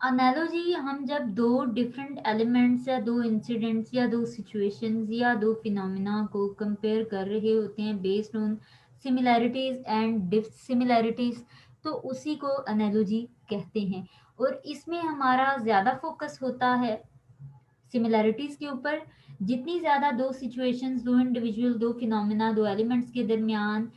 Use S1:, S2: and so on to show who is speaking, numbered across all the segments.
S1: अनालोजी हम जब दो डिफरेंट एलिमेंट्स या दो इंसिडेंट्स या दो सिचुएशंस या दो फिनोमिना को कंपेयर कर रहे होते हैं based on similarities and dissimilarities, तो उसी को अनालोजी कहते हैं। और इसमें हमारा ज़्यादा फोकस होता है सिमिलैरिटीज के ऊपर। जितनी ज़्यादा दो सिचुएशंस, दो इंडिविजुअल, दो फिनोमिना, दो एलिमेंट्स के दरमियान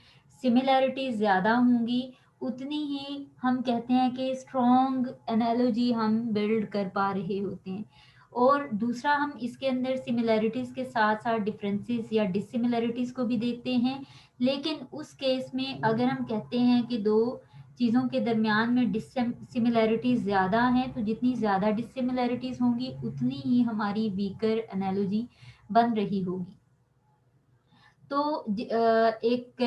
S1: सिमिलैरिटीज ज़्यादा होंगी, उतनी ही हम कहते हैं कि स्ट्रॉन्ग एनालॉजी हम बिल्ड कर पा रहे होते हैं। और दूसरा, हम इसके अंदर सिमिलैरिटीज के साथ साथ डिफरेंसेस या डिसिमिलैरिटीज को भी देखते हैं। लेकिन उस केस में अगर हम कहते हैं कि दो चीज़ों के दरमियान में डिसिमिलैरिटीज ज़्यादा हैं, तो जितनी ज़्यादा डिसिमिलैरिटीज होंगी उतनी ही हमारी वीकर एनालॉजी बन रही होगी। तो एक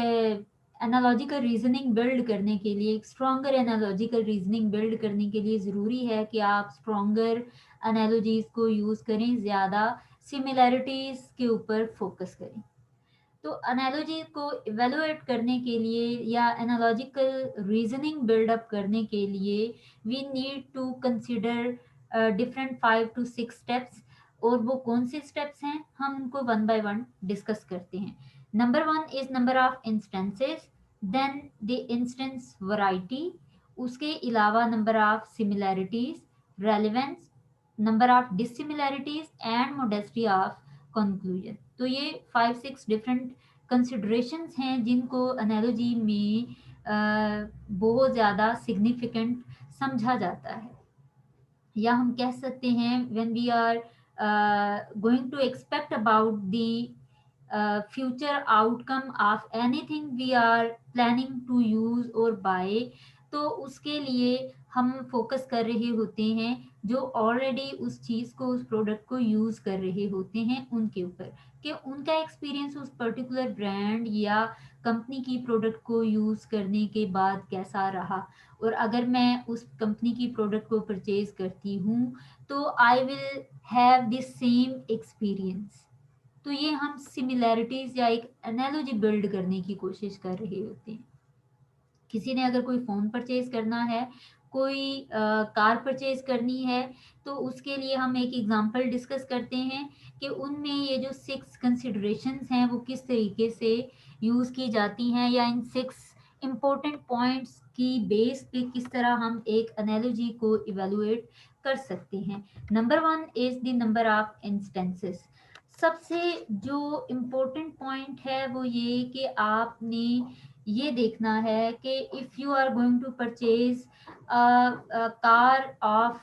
S1: एनालॉजिकल रीजनिंग बिल्ड करने के लिए, एक स्ट्रॉन्गर एनालॉजिकल रीजनिंग बिल्ड करने के लिए ज़रूरी है कि आप स्ट्रॉन्गर एनालॉजीज को यूज़ करें, ज़्यादा सिमिलैरिटीज़ के ऊपर फोकस करें। तो एनालॉजी को इवेलुएट करने के लिए या एनालॉजिकल रीजनिंग बिल्डअप करने के लिए we need to consider different 5 to 6 steps. और वो कौन से स्टेप्स हैं, हम उनको वन बाय वन डिस्कस करते हैं। Number one is number of instances, then the instance variety, उसके अलावा number of similarities, relevance, number of dissimilarities and modesty of conclusion. तो ये 5 6 डिफरेंट कंसिडरेशंस हैं जिनको एनालॉजी में बहुत ज़्यादा सिग्निफिकेंट समझा जाता है। या हम कह सकते हैं when we are going to expect about the future outcome of anything we are planning to use और बाय, तो उसके लिए हम फोकस कर रहे होते हैं जो ऑलरेडी उस चीज़ को, उस प्रोडक्ट को यूज़ कर रहे होते हैं उनके ऊपर, कि उनका एक्सपीरियंस उस पर्टिकुलर ब्रांड या कंपनी की प्रोडक्ट को यूज़ करने के बाद कैसा रहा। और अगर मैं उस कंपनी की प्रोडक्ट को परचेज करती हूँ तो I will have the same experience. तो ये हम सिमिलैरिटीज या एक एनालॉजी बिल्ड करने की कोशिश कर रहे होते हैं। किसी ने अगर कोई फ़ोन परचेज करना है, कोई कार परचेज करनी है, तो उसके लिए हम एक एग्जांपल डिस्कस करते हैं कि उनमें ये जो 6 कंसिडरेशंस हैं वो किस तरीके से यूज़ की जाती हैं, या इन 6 इम्पोर्टेंट पॉइंट्स की बेस पे किस तरह हम एक एनालॉजी को इवेलुएट कर सकते हैं। Number one is the number of instances. सबसे जो इम्पोर्टेंट पॉइंट है वो ये कि आपने ये देखना है कि if you are going to purchase car of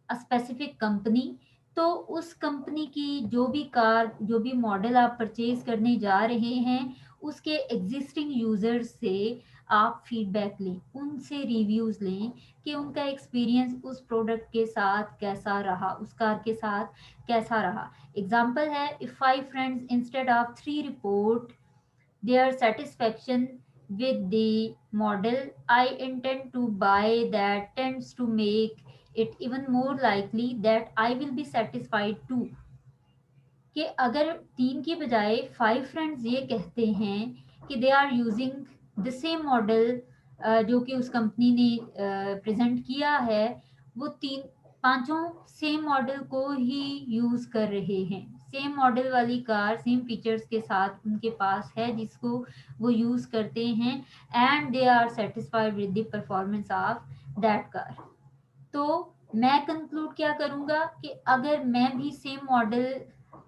S1: a specific company, तो उस कंपनी की जो भी कार, जो भी मॉडल आप परचेज करने जा रहे हैं, उसके एग्जिस्टिंग यूजर्स से आप फीडबैक लें, उनसे रिव्यूज लें कि उनका एक्सपीरियंस उस प्रोडक्ट के साथ कैसा रहा, उस कार के साथ कैसा रहा। एग्जाम्पल है, if 5 friends instead of 3 report their satisfaction with the model I intend to buy, that tends to make it even more likely that I will be satisfied too। कि अगर 3 की बजाय 5 फ्रेंड्स ये कहते हैं कि they are using the same model जो कि उस कंपनी ने प्रेजेंट किया है, वो तीन पांचों सेम मॉडल को ही यूज कर रहे हैं, सेम मॉडल वाली कार सेम फीचर्स के साथ उनके पास है जिसको वो यूज करते हैं, and they are satisfied with the performance of that car. तो मैं कंक्लूड क्या करूंगा कि अगर मैं भी same model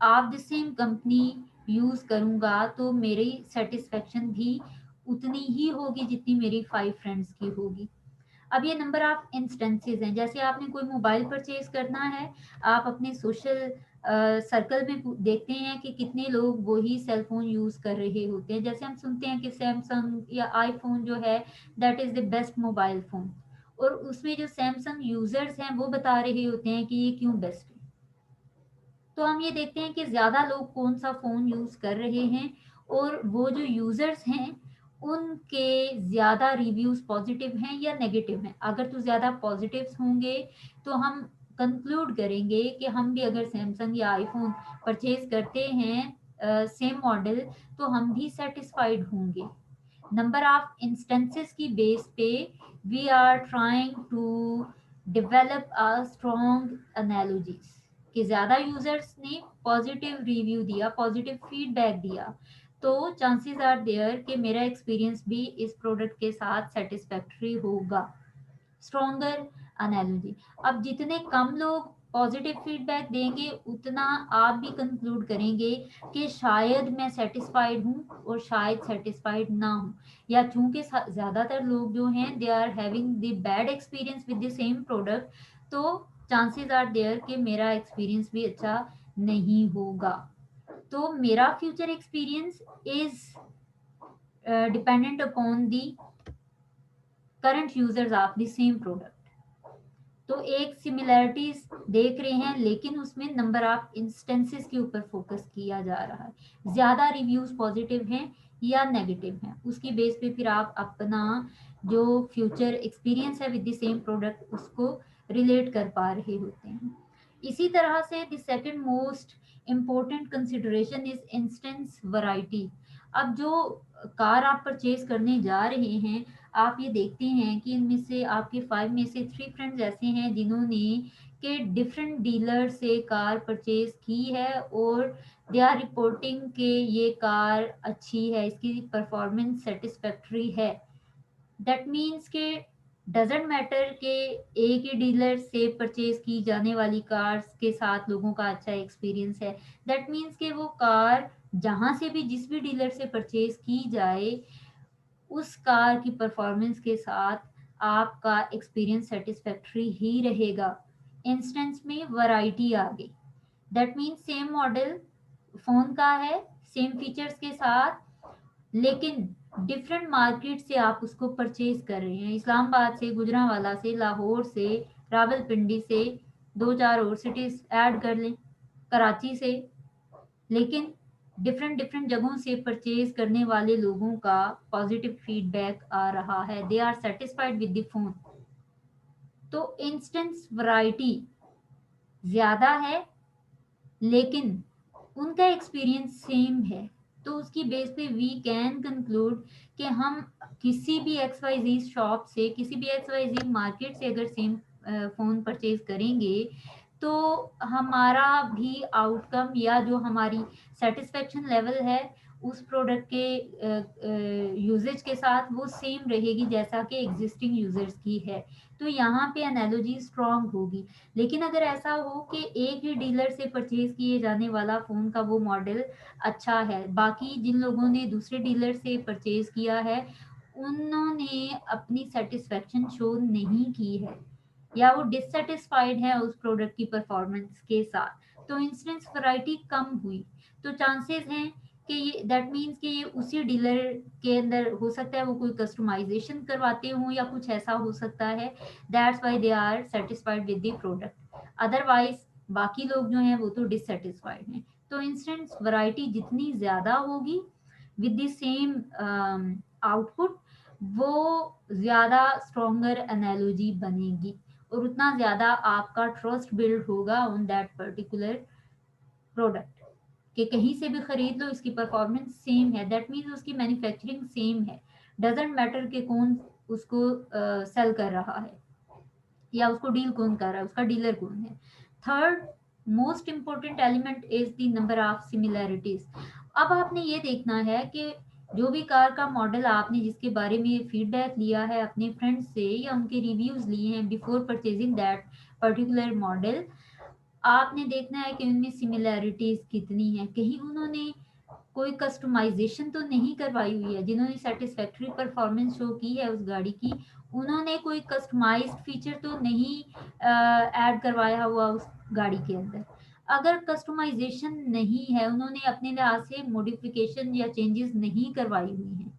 S1: of the same company use करूंगा तो मेरी सेटिस्फेक्शन भी उतनी ही होगी जितनी मेरी 5 फ्रेंड्स की होगी। अब ये नंबर ऑफ इंस्टेंसेस हैं। जैसे आपने कोई मोबाइल परचेज करना है, आप अपने सोशल सर्कल में देखते हैं कि कितने लोग वही सेल फोन यूज कर रहे होते हैं। जैसे हम सुनते हैं कि सैमसंग या आईफोन जो है that is the best mobile phone, और उसमें जो सैमसंग यूजर्स हैं वो बता रहे होते हैं कि ये क्यों बेस्ट है। तो हम ये देखते हैं कि ज़्यादा लोग कौन सा फ़ोन यूज़ कर रहे हैं, और वो जो यूज़र्स हैं उनके ज़्यादा रिव्यूज़ पॉजिटिव हैं या नेगेटिव हैं। अगर तो ज़्यादा पॉजिटिव्स होंगे तो हम कंक्लूड करेंगे कि हम भी अगर सैमसंग या आईफोन परचेज करते हैं सेम मॉडल, तो हम भी सेटिस्फाइड होंगे। नंबर ऑफ इंस्टेंसेस की बेस पे we are trying to develop a strong analogies, कि ज़्यादा यूजर्स ने पॉजिटिव रिव्यू दिया, पॉजिटिव फीडबैक दिया, तो चांसेस आर देयर कि मेरा एक्सपीरियंस भी इस प्रोडक्ट के साथ सेटिस्फैक्ट्री होगा। Stronger analogy. अब जितने कम लोग पॉजिटिव फीडबैक देंगे उतना आप भी कंक्लूड करेंगे कि शायद मैं सेटिस्फाइड हूँ और शायद सेटिस्फाइड ना हूँ, या चूंकि ज़्यादातर लोग जो हैं they are having the bad experience with the same product, तो चांसेस आर देयर कि मेरा एक्सपीरियंस भी अच्छा नहीं होगा। तो मेरा future experience is dependent upon the current users of the same product. तो एक सिमिलैरिटीज देख रहे हैं, लेकिन उसमें नंबर ऑफ इंस्टेंसेस के ऊपर फोकस किया जा रहा है। ज्यादा रिव्यूज पॉजिटिव हैं या नेगेटिव हैं, उसकी बेस पे फिर आप अपना जो फ्यूचर एक्सपीरियंस है विद द सेम प्रोडक्ट उसको रिलेट कर पा रहे होते हैं। इसी तरह से the second most important consideration is instance variety. अब जो कार आप परचेज करने जा रहे हैं, आप ये देखते हैं कि इनमें से आपके 5 में से 3 फ्रेंड्स ऐसे हैं जिन्होंने के डिफरेंट डीलर से कार परचेज की है, और दे आर रिपोर्टिंग कि ये कार अच्छी है, इसकी परफॉर्मेंस सेटिस्फैक्ट्री है। दैट मीन्स के डजेंट मैटर कि एक ही डीलर से परचेज की जाने वाली कार्स के साथ लोगों का अच्छा एक्सपीरियंस है। दैट मीन्स कि वो कार जहाँ से भी जिस भी डीलर से परचेज की जाए, उस कार की परफॉर्मेंस के साथ आपका एक्सपीरियंस सेटिस्फैक्ट्री ही रहेगा। इंस्टेंस में वैरायटी आ गई। That means same model phone का है, सेम फीचर्स के साथ, लेकिन डिफरेंट मार्केट से आप उसको परचेज कर रहे हैं। इस्लामाबाद से, गुजरांवाला से, लाहौर से, रावलपिंडी से, दो चार और सिटीज ऐड कर लें, कराची से, लेकिन डिफरेंट डिफरेंट जगहों से परचेज करने वाले लोगों का पॉजिटिव फीडबैक आ रहा है, they are satisfied with the phone. तो इंस्टेंस वैरायटी ज्यादा है, लेकिन उनका एक्सपीरियंस सेम है, तो उसकी बेस पे वी कैन कंक्लूड कि हम किसी भी एक्स वाई जी शॉप से, किसी भी एक्स वाई जी मार्केट से अगर सेम फ़ोन परचेज करेंगे, तो हमारा भी आउटकम या जो हमारी सेटिस्फेक्शन लेवल है उस प्रोडक्ट के यूजेज के साथ वो सेम रहेगी जैसा कि एग्जिस्टिंग यूजर्स की है। तो यहाँ पे एनालॉजी स्ट्रांग होगी। लेकिन अगर ऐसा हो कि एक ही डीलर से परचेज किए जाने वाला फ़ोन का वो मॉडल अच्छा है, बाकी जिन लोगों ने दूसरे डीलर से परचेज किया है उन्होंने अपनी सेटिस्फेक्शन शो नहीं की है, या वो डिससेटिस्फाइड है उस प्रोडक्ट की परफॉर्मेंस के साथ, तो इंस्टेंस वैरायटी कम हुई। तो चांसेस हैं कि ये दैट मीन्स कि ये उसी डीलर के अंदर हो सकता है वो कोई कस्टमाइजेशन करवाते हों या कुछ ऐसा हो सकता है, that's why they are satisfied with the product. Otherwise बाकी लोग जो हैं वो तो डिससेटिस्फाइड हैं। तो इंस्टेंस वैरायटी जितनी ज़्यादा होगी विद द सेम आउटपुट, वो ज़्यादा स्ट्रॉन्गर एनालॉजी बनेगी, और उतना ज़्यादा आपका ट्रस्ट बिल्ड होगा ऑन दैट पर्टिकुलर प्रोडक्ट, कि कहीं से भी खरीद लो इसकी परफॉर्मेंस सेम है, दैट मीन्स उसकी मैन्युफैक्चरिंग सेम है। डजेंट मैटर कि कौन उसको सेल कर रहा है या उसको डील कौन कर रहा है, उसका डीलर कौन है। Third most important element is the number of similarities. अब आपने ये देखना है कि जो भी कार का मॉडल आपने जिसके बारे में फीडबैक लिया है अपने फ्रेंड्स से या उनके रिव्यूज लिए हैं before purchasing that particular model, आपने देखना है कि उनमें सिमिलैरिटीज कितनी है। कहीं उन्होंने कोई कस्टमाइजेशन तो नहीं करवाई हुई है, जिन्होंने सेटिस्फैक्ट्री परफॉर्मेंस शो की है उस गाड़ी की, उन्होंने कोई कस्टमाइज्ड फीचर तो नहीं ऐड करवाया हुआ उस गाड़ी के अंदर। अगर कस्टमाइजेशन नहीं है, उन्होंने अपने लिहाज से मॉडिफिकेशन या चेंजेस नहीं करवाई हुई हैं,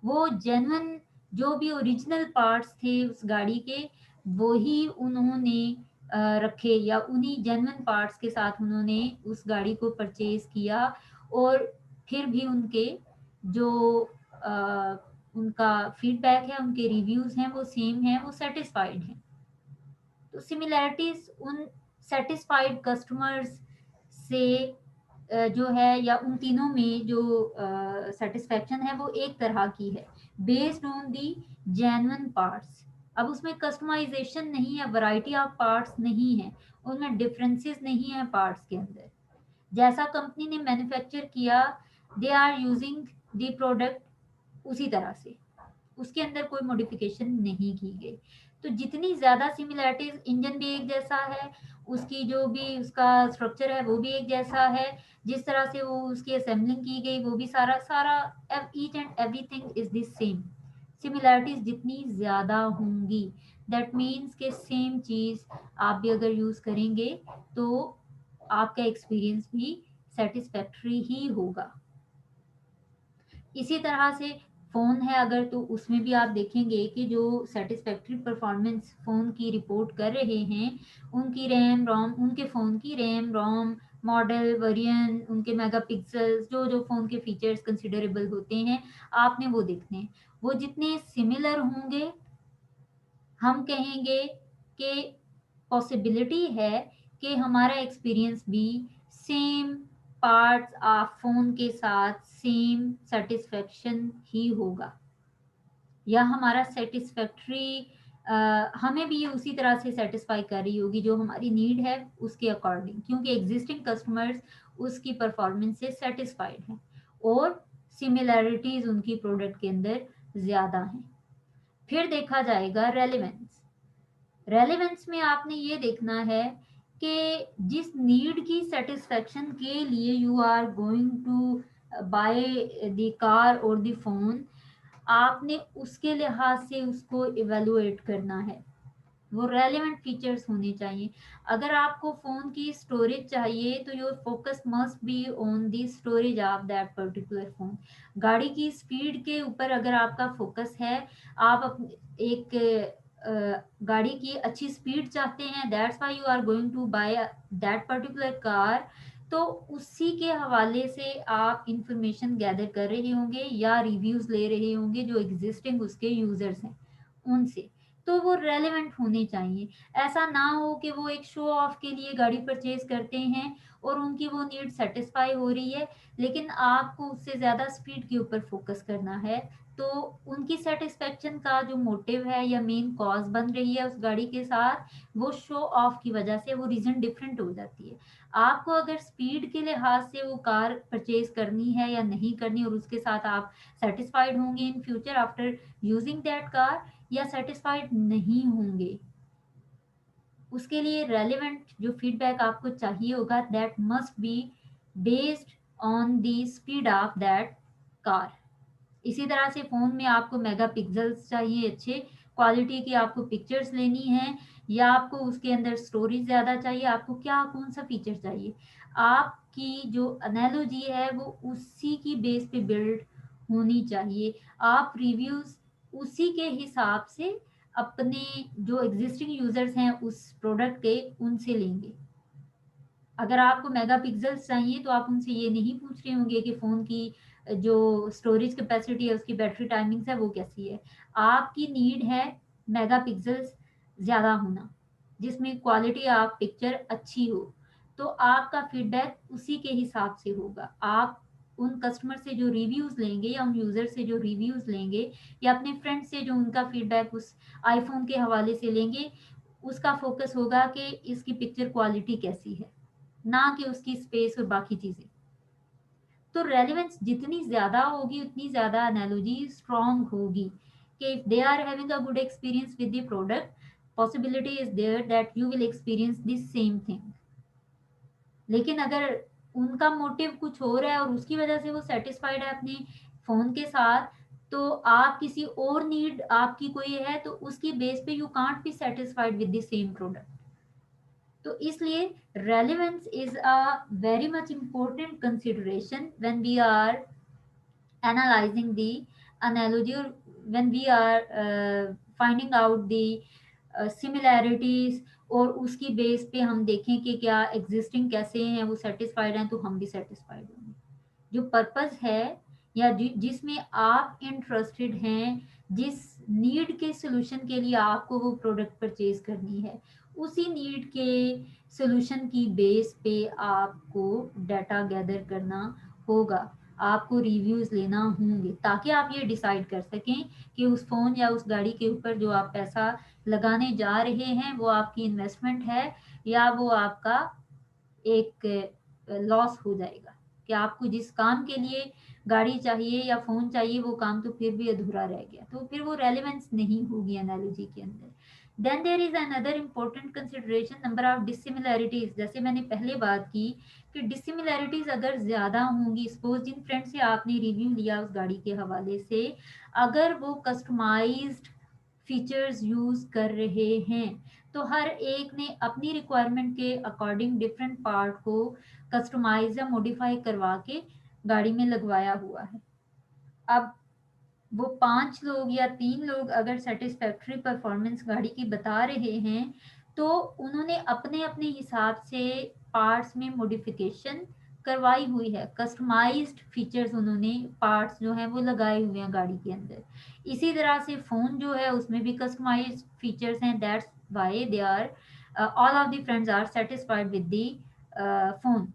S1: वो जेन्युइन जो भी ओरिजिनल पार्ट्स थे उस गाड़ी के वो ही उन्होंने रखे, या उन्हीं जेन्युइन पार्ट्स के साथ उन्होंने उस गाड़ी को परचेज किया, और फिर भी उनके जो अ, उनका फीडबैक है, उनके रिव्यूज हैं वो सेम हैं, वो सेटिस्फाइड हैं। तो सिमिलैरिटीज उन सेटिस्फाइड कस्टमर्स से जो है, या उन तीनों में जो सेटिस्फेक्शन है वो एक तरह की है, based on the genuine parts. अब उसमें कस्टमाइजेशन नहीं है, वैरायटी ऑफ पार्ट्स नहीं है, उनमें डिफरेंसेस नहीं है पार्ट्स के अंदर। जैसा कंपनी ने मैन्युफैक्चर किया, they are using the product उसी तरह से, उसके अंदर कोई मॉडिफिकेशन नहीं की गई। तो जितनी ज़्यादा सिमिलैरिटीज, इंजन भी एक जैसा है, उसकी जो भी उसका स्ट्रक्चर है वो भी एक जैसा है, जिस तरह से वो उसकी असेंबलिंग की गई वो भी सारा सारा each and everything is the same. Similarities जितनी ज़्यादा होंगी, दैट मीन्स के सेम चीज़ आप भी अगर यूज़ करेंगे तो आपका एक्सपीरियंस भी सेटिस्फैक्ट्री ही होगा। इसी तरह से फ़ोन है अगर, तो उसमें भी आप देखेंगे कि जो सेटिस्फैक्ट्री परफॉर्मेंस फ़ोन की रिपोर्ट कर रहे हैं, उनकी रैम रोम, उनके फ़ोन की रैम रोम, मॉडल वेरिएंट, उनके मेगापिक्सल्स, जो जो फ़ोन के फीचर्स कंसिडरेबल होते हैं, आपने वो देखने हैं। वो जितने सिमिलर होंगे, हम कहेंगे कि पॉसिबिलिटी है कि हमारा एक्सपीरियंस भी सेम पार्ट्स ऑफ फोन के साथ सेम सेटिस्फेक्शन ही होगा, या हमारा सेटिस्फैक्ट्री हमें भी उसी तरह से सेटिस्फाई कर रही होगी जो हमारी नीड है उसके अकॉर्डिंग, क्योंकि एग्जिस्टिंग कस्टमर्स उसकी परफॉर्मेंस से सेटिस्फाइड हैं और सिमिलैरिटीज उनकी प्रोडक्ट के अंदर ज़्यादा हैं। फिर देखा जाएगा रेलेवेंस। रेलेवेंस में आपने ये देखना है कि जिस नीड की सेटिस्फेक्शन के लिए you are going to buy the car और द फोन, आपने उसके लिहाज से उसको इवेलुएट करना है। वो रेलेवेंट फीचर्स होने चाहिए। अगर आपको फ़ोन की स्टोरेज चाहिए तो your focus must be on the storage of that particular phone. गाड़ी की स्पीड के ऊपर अगर आपका फोकस है, आप एक गाड़ी की अच्छी स्पीड चाहते हैं, that's why you are going to buy that particular car, तो उसी के हवाले से आप इंफॉर्मेशन गैदर कर रहे होंगे या रिव्यूज़ ले रहे होंगे जो एग्जिस्टिंग उसके यूज़र्स हैं उनसे। तो वो रेलेवेंट होने चाहिए। ऐसा ना हो कि वो एक शो ऑफ के लिए गाड़ी परचेज करते हैं और उनकी वो नीड सेटिस्फाई हो रही है, लेकिन आपको उससे ज़्यादा स्पीड के ऊपर फोकस करना है, तो उनकी सेटिस्फेक्शन का जो मोटिव है या मेन कॉज बन रही है उस गाड़ी के साथ, वो शो ऑफ की वजह से वो रीज़न डिफरेंट हो जाती है। आपको अगर स्पीड के लिहाज से वो कार परचेज करनी है या नहीं करनी, और उसके साथ आप सेटिस्फाइड होंगे in future after using that car, या सेटिस्फाइड नहीं होंगे, उसके लिए रेलेवेंट जो फीडबैक आपको चाहिए होगा, that must be based on the speed of that car. इसी तरह से फ़ोन में आपको मेगापिक्सल्स चाहिए, अच्छे क्वालिटी की आपको पिक्चर्स लेनी है, या आपको उसके अंदर स्टोरेज ज़्यादा चाहिए, आपको क्या कौन सा फीचर चाहिए, आपकी जो एनालॉजी है वो उसी की बेस पे बिल्ड होनी चाहिए। आप रिव्यूज़ उसी के हिसाब से अपने जो एग्जिस्टिंग यूज़र्स हैं उस प्रोडक्ट के, उनसे लेंगे। अगर आपको मेगापिक्सल्स चाहिए तो आप उनसे ये नहीं पूछ रहे होंगे कि फ़ोन की जो स्टोरेज कैपेसिटी है, उसकी बैटरी टाइमिंग्स है वो कैसी है। आपकी नीड है मेगापिक्सल्स ज़्यादा होना, जिसमें क्वालिटी ऑफ पिक्चर अच्छी हो, तो आपका फीडबैक उसी के हिसाब से होगा। आप उन कस्टमर से जो रिव्यूज़ लेंगे या उन यूज़र से जो रिव्यूज़ लेंगे या अपने फ्रेंड से जो उनका फीडबैक उस आईफोन के हवाले से लेंगे, उसका फोकस होगा कि इसकी पिक्चर क्वालिटी कैसी है, ना कि उसकी स्पेस और बाकी चीज़ें। तो रेलेवेंस जितनी ज़्यादा होगी उतनी ज़्यादा एनालॉजी स्ट्रॉन्ग होगी कि if they are having a good experience with the product, possibility is there that you will experience the same thing. लेकिन अगर उनका मोटिव कुछ और है और उसकी वजह से वो सेटिस्फाइड है अपने फ़ोन के साथ, तो आप किसी और नीड आपकी कोई है तो उसकी बेस पे you can't be satisfied with the same product. तो इसलिए relevance is a very much important consideration when we are analyzing the analogy, or when we are finding out the similarities, और उसकी बेस पे हम देखें कि क्या एग्जिस्टिंग कैसे हैं, वो सेटिस्फाइड हैं तो हम भी सेटिस्फाइड होंगे। जो पर्पस है या जिसमें आप इंटरेस्टेड हैं, जिस नीड के सोल्यूशन के लिए आपको वो प्रोडक्ट परचेज करनी है, उसी नीड के सोल्यूशन की बेस पे आपको डाटा गैदर करना होगा। आपको रिव्यूज़ लेना होंगे, ताकि आप ये डिसाइड कर सकें कि उस फ़ोन या उस गाड़ी के ऊपर जो आप पैसा लगाने जा रहे हैं वो आपकी इन्वेस्टमेंट है या वो आपका एक लॉस हो जाएगा, कि आपको जिस काम के लिए गाड़ी चाहिए या फ़ोन चाहिए वो काम तो फिर भी अधूरा रह गया, तो फिर वो रेलेवेंस नहीं होगी एनालॉजी के अंदर। Then there is another important consideration, number of dissimilarities. जैसे मैंने पहले बात की कि डिसिमिलैरिटीज़ अगर ज़्यादा होंगी, सपोज जिन फ्रेंड से आपने रिव्यू लिया उस गाड़ी के हवाले से, अगर वो कस्टमाइज्ड फीचर्स यूज़ कर रहे हैं, तो हर एक ने अपनी रिक्वायरमेंट के अकॉर्डिंग डिफरेंट पार्ट को कस्टमाइज या मॉडिफाई करवा के गाड़ी में लगवाया हुआ है। अब वो 5 लोग या 3 लोग अगर सेटिस्फैक्ट्री परफॉर्मेंस गाड़ी की बता रहे हैं, तो उन्होंने अपने अपने हिसाब से पार्ट्स में मॉडिफिकेशन करवाई हुई है, कस्टमाइज्ड फीचर्स उन्होंने पार्ट्स जो हैं वो लगाए हुए हैं गाड़ी के अंदर। इसी तरह से फ़ोन जो है उसमें भी कस्टमाइज्ड फीचर्स हैं, that's why they are all of the friends are satisfied with the phone.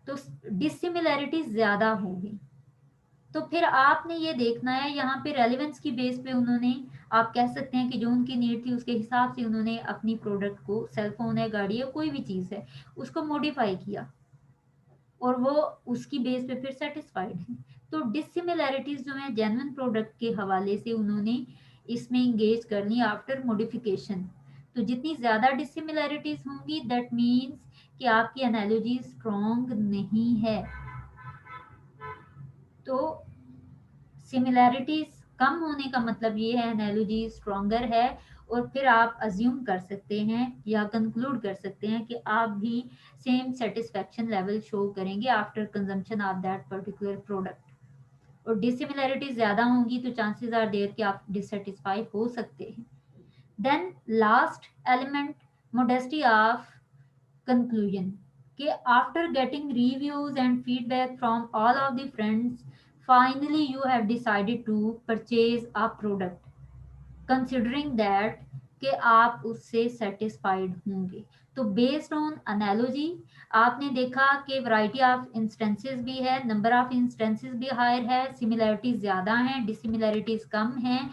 S1: तो डिसिमिलैरिटीज ज़्यादा होगी, तो फिर आपने ये देखना है यहाँ पे रेलेवेंस की बेस पे उन्होंने, आप कह सकते हैं कि जो उनकी नीड थी उसके हिसाब से उन्होंने अपनी प्रोडक्ट को, सेल फोन है, गाड़ी है, कोई भी चीज़ है, उसको मॉडिफाई किया और वो उसकी बेस पे फिर सेटिस्फाइड है। तो डिसिमिलैरिटीज जो है जेन्युइन प्रोडक्ट के हवाले से उन्होंने इसमें इंगेज कर ली आफ्टर मॉडिफिकेशन। तो जितनी ज़्यादा डिसिमिलैरिटीज होंगी दैट मीन्स कि आपकी एनालॉजी स्ट्रॉन्ग नहीं है। तो सिमिलैरिटीज कम होने का मतलब ये है एनालॉजी स्ट्रॉन्गर है, और फिर आप अज्यूम कर सकते हैं या कंक्लूड कर सकते हैं कि आप भी सेम सेटिस्फेक्शन लेवल शो करेंगे after consumption of that particular product. और डिसिमिलैरिटीज ज़्यादा होंगी तो चांसेस आर देयर कि आप डिससेटिस्फाई हो सकते हैं। Then last element, modesty of conclusion, कि after getting reviews and feedback from all of the friends, finally you have decided to purchase a product considering that कि आप उससे सेटिस्फाइड होंगे। तो बेस्ड ऑन एनालॉजी आपने देखा कि वैरायटी ऑफ इंस्टेंसेस भी है, नंबर ऑफ इंस्टेंसेस भी हायर है, सिमिलैरिटीज ज़्यादा हैं, डिसिमिलैरिटीज कम हैं,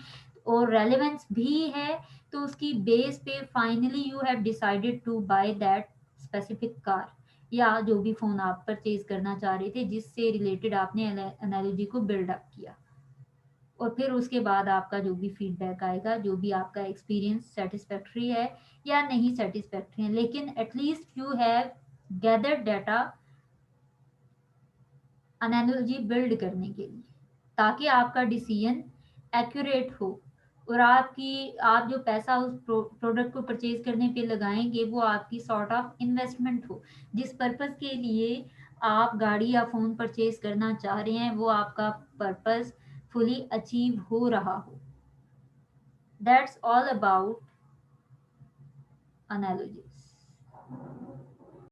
S1: और रेलेवेंस भी है। तो उसकी बेस पे finally you have decided to buy that specific car या जो भी फ़ोन आप परचेज करना चाह रहे थे जिससे रिलेटेड आपने एनालॉजी को बिल्डअप किया। और फिर उसके बाद आपका जो भी फीडबैक आएगा, जो भी आपका एक्सपीरियंस सेटिस्फैक्ट्री है या नहीं सेटिस्फैक्ट्री है, लेकिन at least you have gathered data analogy build करने के लिए, ताकि आपका डिसीजन एक्यूरेट हो और आप जो पैसा उस प्रोडक्ट को परचेज करने पे लगाएंगे वो आपकी सॉर्ट ऑफ इन्वेस्टमेंट हो, जिस पर्पस के लिए आप गाड़ी या फ़ोन परचेज करना चाह रहे हैं वो आपका पर्पस फुली अचीव हो रहा हो। That's all about analogies.